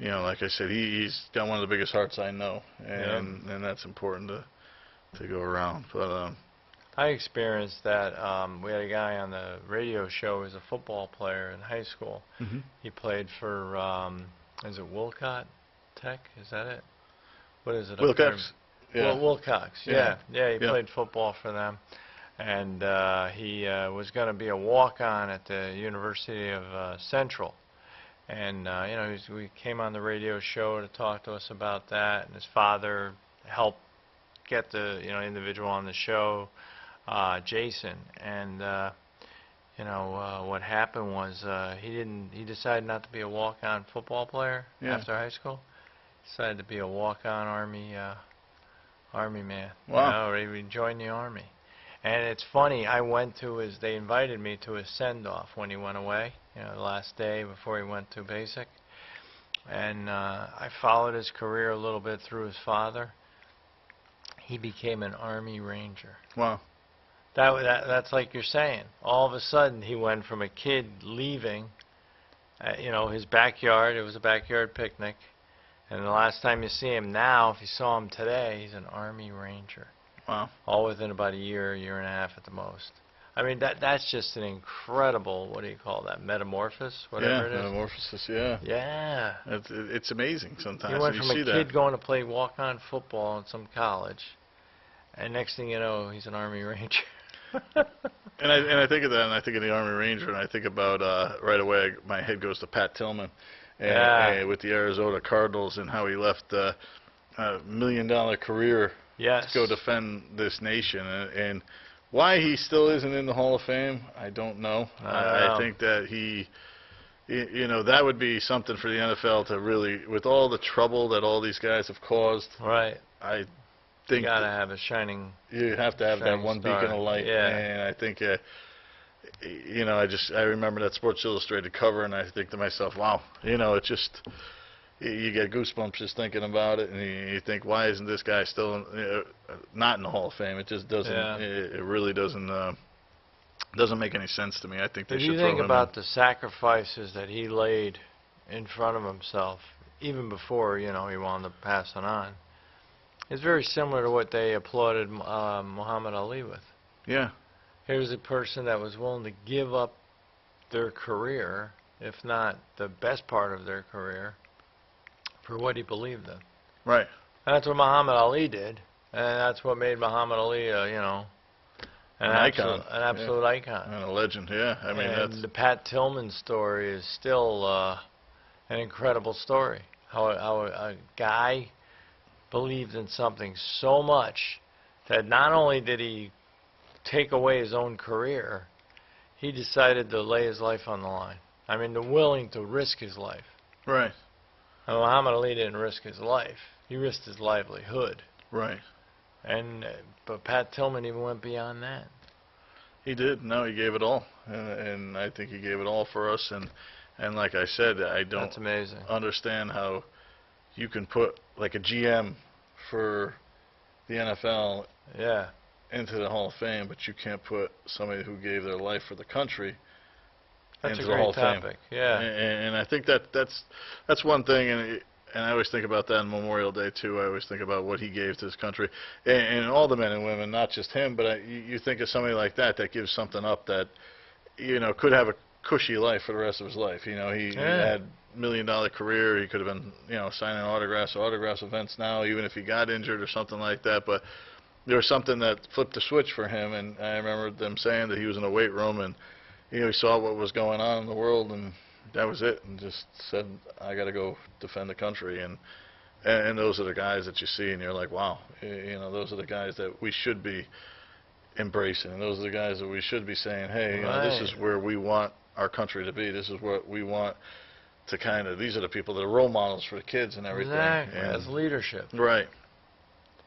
you know, like I said, he's got one of the biggest hearts I know, and Yep. and that's important to go around. But I experienced that. We had a guy on the radio show who was a football player in high school. mhm. He played for, is it Wilcott Tech? Is that it? What is it? up there? Wilcox, yeah, Wilcox, yeah, yeah. He yeah. played football for them, and he was going to be a walk-on at the University of Central. And you know, we came on the radio show to talk to us about that, and his father helped get the individual on the show, Jason. And you know, what happened was he decided not to be a walk-on football player Yeah. after high school. Decided to be a walk-on Army man. Wow. You know, he joined the Army. And it's funny, they invited me to his send-off when he went away, you know, the last day before he went to basic. And I followed his career a little bit through his father. He became an Army Ranger. Wow. That's like you're saying. All of a sudden, he went from a kid leaving, you know, his backyard. It was a backyard picnic. And the last time you see him now, if you saw him today, he's an Army Ranger. Wow. All within about a year and a half at the most. I mean, that's just an incredible, what do you call that, metamorphosis, whatever it is? Metamorphosis, yeah. Yeah. It's amazing sometimes. He went you from see a kid going to play walk-on football in some college, and next thing you know, he's an Army Ranger. And I think of that, and I think of the Army Ranger, and I think about right away. My head goes to Pat Tillman, and with the Arizona Cardinals, and how he left a $1 million career Yes. to go defend this nation, and why he still isn't in the Hall of Fame, I don't know. I think that you know, that would be something for the NFL to really, with all the trouble that all these guys have caused. Right. I think You gotta have a shining. you have to have that shining one star. beacon of light, Yeah. and I think, you know, I remember that Sports Illustrated cover, and I think to myself, wow, you know, it just, you get goosebumps just thinking about it, and you think, why isn't this guy still not in the Hall of Fame? It just doesn't. Yeah. It really doesn't make any sense to me. I think they If should you throw think him about in. the sacrifices that he laid in front of himself, even before, you know, he wound up passing on, it's very similar to what they applauded Muhammad Ali with. Yeah. Here's a person that was willing to give up their career, if not the best part of their career, for what he believed in. Right. And that's what Muhammad Ali did, and that's what made Muhammad Ali, you know, An icon. an absolute icon. And a legend. Yeah. I mean, and that's the Pat Tillman story is still an incredible story. How a guy believed in something so much that not only did he take away his own career, he decided to lay his life on the line. I mean, they're willing to risk his life. right. And Muhammad Ali didn't risk his life. He risked his livelihood. Right. And but Pat Tillman even went beyond that. He did. No, he gave it all, and I think he gave it all for us. And like I said, I don't That's amazing. understand how you can put like a GM for the NFL Yeah. into the Hall of Fame, but you can't put somebody who gave their life for the country That's into a the Hall great of Fame. topic. Yeah. And I think that's one thing, and I always think about that on Memorial Day too. I always think about what he gave to his country, and all the men and women, not just him. But you think of somebody like that gives something up that, you know, could have a cushy life for the rest of his life. You know, he had $1 million career. He could have been, you know, signing autographs events now, even if he got injured or something like that. But there was something that flipped the switch for him, and I remember them saying that he was in a weight room and, you know, he saw what was going on in the world, and that was it, and just said, I got to go defend the country. And those are the guys that you see, and you're like, wow, you know, those are the guys that we should be embracing, and those are the guys that we should be saying, hey, you know, this is where we want our country to be. This is what we want to kind of, these are the people that are role models for the kids and everything. Exactly. And That's leadership. right.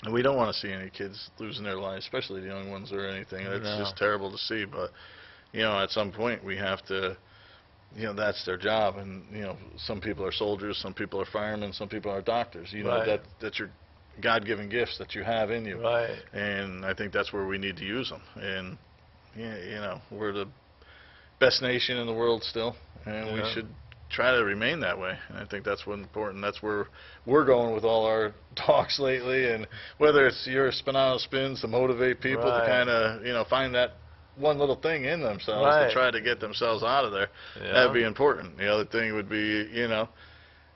And we don't want to see any kids losing their lives, especially the young ones or anything. It's just terrible to see. But, you know, at some point we have to, you know, that's their job. And, you know, some people are soldiers, some people are firemen, some people are doctors. You know, that's your God-given gifts that you have in you. Right. And I think that's where we need to use them. And, yeah, you know, we're the best nation in the world still, and we should try to remain that way. And I think that's what's important. That's where we're going with all our talks lately. And whether it's your Spinato Spins to motivate people to kind of, find that one little thing in themselves to try to get themselves out of there, that'd be important. The other thing would be,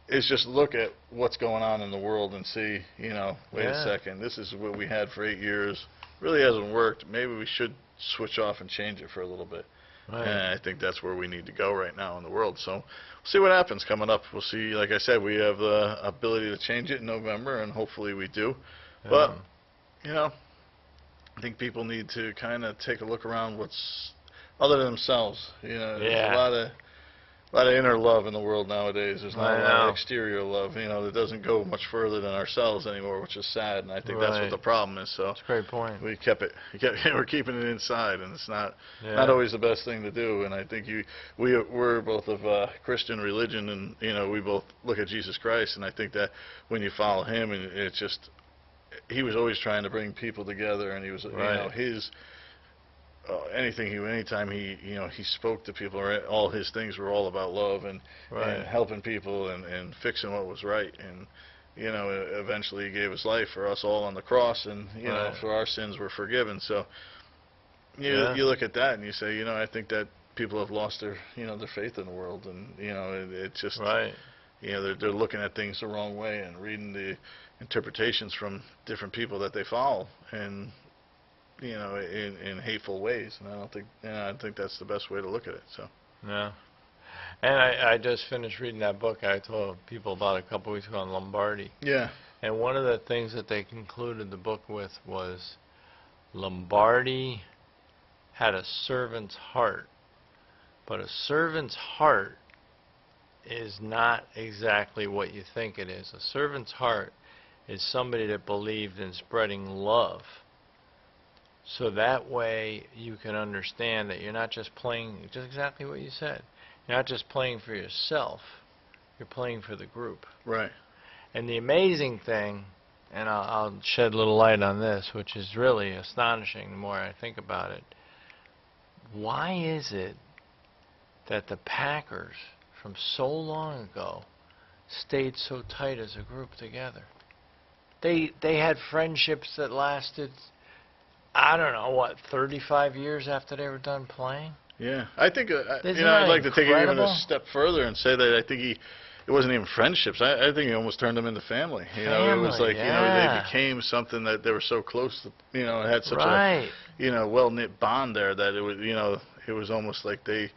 is just look at what's going on in the world and see, wait a second, this is what we had for 8 years. Really hasn't worked. Maybe we should switch off and change it for a little bit. And I think that's where we need to go right now in the world. So we'll see what happens coming up. We'll see. Like I said, we have the ability to change it in November, and hopefully we do. But, I think people need to kind of take a look around what's other than themselves. There's a lot of inner love in the world nowadays. There's not a lot of exterior love, that doesn't go much further than ourselves anymore, which is sad. And I think that's what the problem is. So that's a great point. We're keeping it inside, and it's not always the best thing to do. And I think we're both of Christian religion, and we both look at Jesus Christ. And I think that when you follow him, and it's just he was always trying to bring people together, and he was his. Anytime he spoke to people, all his things were all about love and helping people and fixing what was right. And eventually he gave his life for us all on the cross, and for our sins were forgiven. So you look at that and you say, I think that people have lost their their faith in the world, and it's just they're looking at things the wrong way and reading the interpretations from different people that they follow, and in hateful ways, and I think that's the best way to look at it. So and I just finished reading that book I told people about a couple weeks ago on Lombardi. And one of the things that they concluded the book with was Lombardi had a servant's heart, but a servant's heart is not exactly what you think it is. A servant's heart is somebody that believed in spreading love. So that way you can understand that you're not just playing, just exactly what you said. You're not just playing for yourself. You're playing for the group. Right. And the amazing thing, and I'll shed a little light on this, which is really astonishing the more I think about it. Why is it that the Packers from so long ago stayed so tight as a group together? They had friendships that lasted, I don't know, 35 years after they were done playing? Yeah. I think, I'd like to take it even a step further and say that I think it wasn't even friendships. I think he almost turned them into family. It was like, they became something that they were so close to, had such a, well-knit bond there that it was, it was almost like they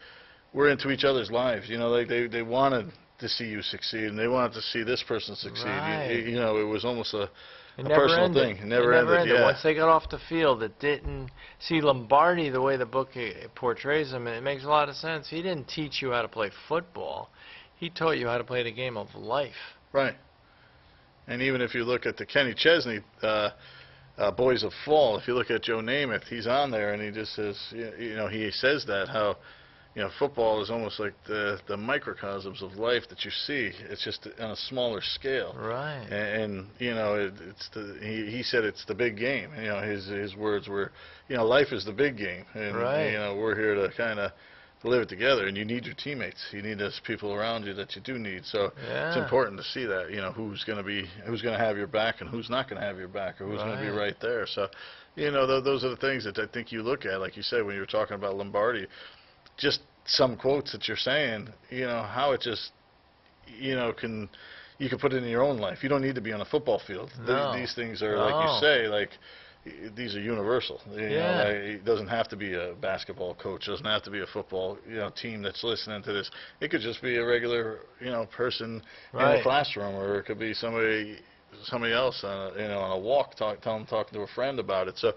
were into each other's lives. Like they wanted to see you succeed, and they wanted to see this person succeed. It was almost a personal thing. It never ended. Yeah. Once they got off the field, it didn't. See, Lombardi, the way the book portrays him, it makes a lot of sense. He didn't teach you how to play football. He taught you how to play the game of life. Right. And even if you look at the Kenny Chesney Boys of Fall, if you look at Joe Namath, he's on there, and he just says, he says that how, football is almost like the microcosms of life that you see. It's just on a smaller scale. Right. And he said it's the big game. His words were, life is the big game, and we're here to kind of live it together. And you need your teammates. You need those people around you that you do need. So it's important to see that, who's going to have your back and who's not going to have your back, or who's going to be right there. So, those are the things that I think you look at, like you said when you were talking about Lombardi. Just some quotes that you're saying, how it just, you can put it in your own life. You don't need to be on a football field. No. These things are, like you say, like, these are universal. It doesn't have to be a basketball coach. It doesn't have to be a football, team that's listening to this. It could just be a regular, person in a classroom, or it could be somebody else, on a walk, talking to a friend about it. So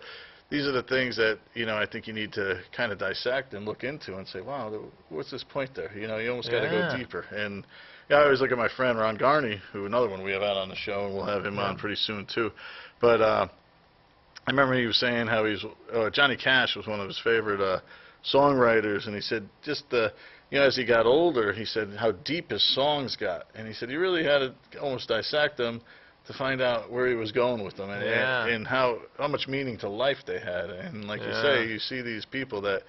these are the things that, I think you need to kind of dissect and look into and say, wow, what's this point there? You almost got to go deeper. And I always look at my friend Ron Garney, who another one we have out on the show, and we'll have him on pretty soon too. But I remember he was saying how Johnny Cash was one of his favorite songwriters, and he said just as he got older, he said how deep his songs got, and he said he really had to almost dissect them to find out where he was going with them, and how much meaning to life they had. And like you say, you see these people that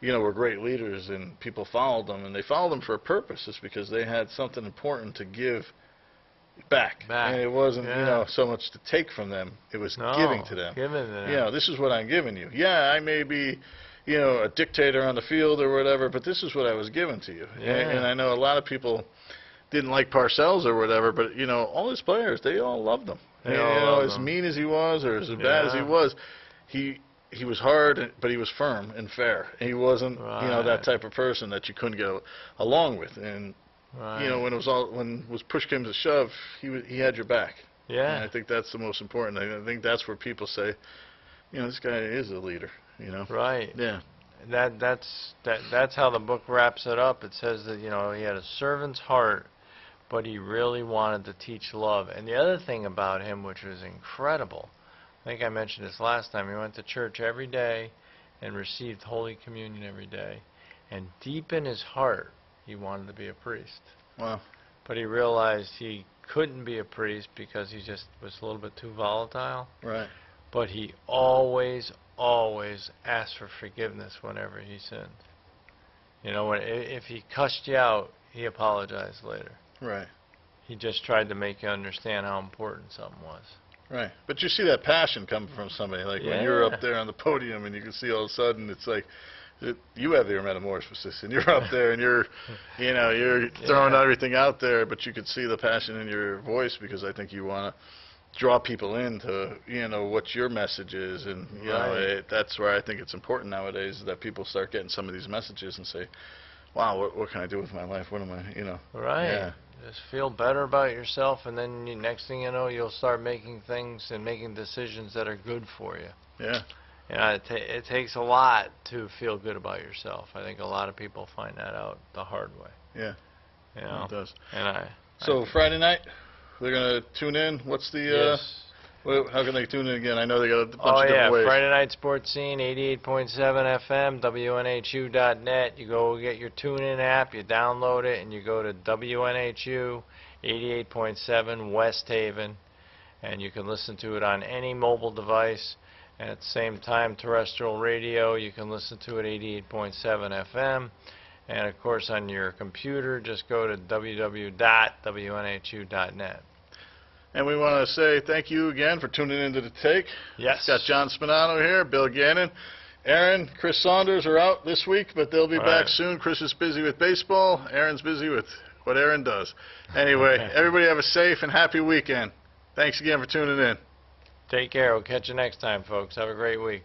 were great leaders, and people followed them, and they followed them for a purpose. It's because they had something important to give back. And it wasn't, so much to take from them. It was giving to them. Giving to them. This is what I'm giving you. Yeah, I may be, a dictator on the field or whatever, but this is what I was given to you. And I know a lot of people didn't like Parcells or whatever, but, all his players, they all loved him. As mean as he was or as bad as he was, he was hard, but he was firm and fair. He wasn't, that type of person that you couldn't get along with. And when push came to shove, he had your back. Yeah. And I think that's the most important. I think that's where people say, this guy is a leader. Right. Yeah. That's how the book wraps it up. It says that he had a servant's heart, but he really wanted to teach love. And the other thing about him, which was incredible, I think I mentioned this last time, he went to church every day and received Holy Communion every day. And deep in his heart, he wanted to be a priest. Wow. But he realized he couldn't be a priest because he just was a little bit too volatile. Right. But he always asked for forgiveness whenever he sinned. If he cussed you out, he apologized later. Right. He just tried to make you understand how important something was. Right. But you see that passion coming from somebody. Like when you're up there on the podium and you can see all of a sudden it's like you have your metamorphosis and you're up there and you're throwing everything out there, but you can see the passion in your voice because I think you want to draw people into what your message is, and that's where I think it's important nowadays, is that people start getting some of these messages and say, wow, what can I do with my life? What am I, Right. Yeah. Just feel better about yourself, and then next thing you know, you'll start making things and making decisions that are good for you. Yeah. It takes a lot to feel good about yourself. I think a lot of people find that out the hard way. Yeah. It does. And So Friday night, they're going to tune in. What's the... Yes. How can they tune in again? I know they got a bunch of different ways. Friday Night Sports Scene, 88.7 FM, WNHU.net. You go get your TuneIn app, you download it, and you go to WNHU, 88.7 West Haven, and you can listen to it on any mobile device. And at the same time, terrestrial radio, you can listen to it 88.7 FM. And of course, on your computer, just go to www.WNHU.net. And we want to say thank you again for tuning into The Take. Yes. Got John Spinato here, Bill Gannon. Aaron, Chris Saunders are out this week, but they'll be back soon. Chris is busy with baseball. Aaron's busy with what Aaron does. Anyway, everybody have a safe and happy weekend. Thanks again for tuning in. Take care. We'll catch you next time, folks. Have a great week.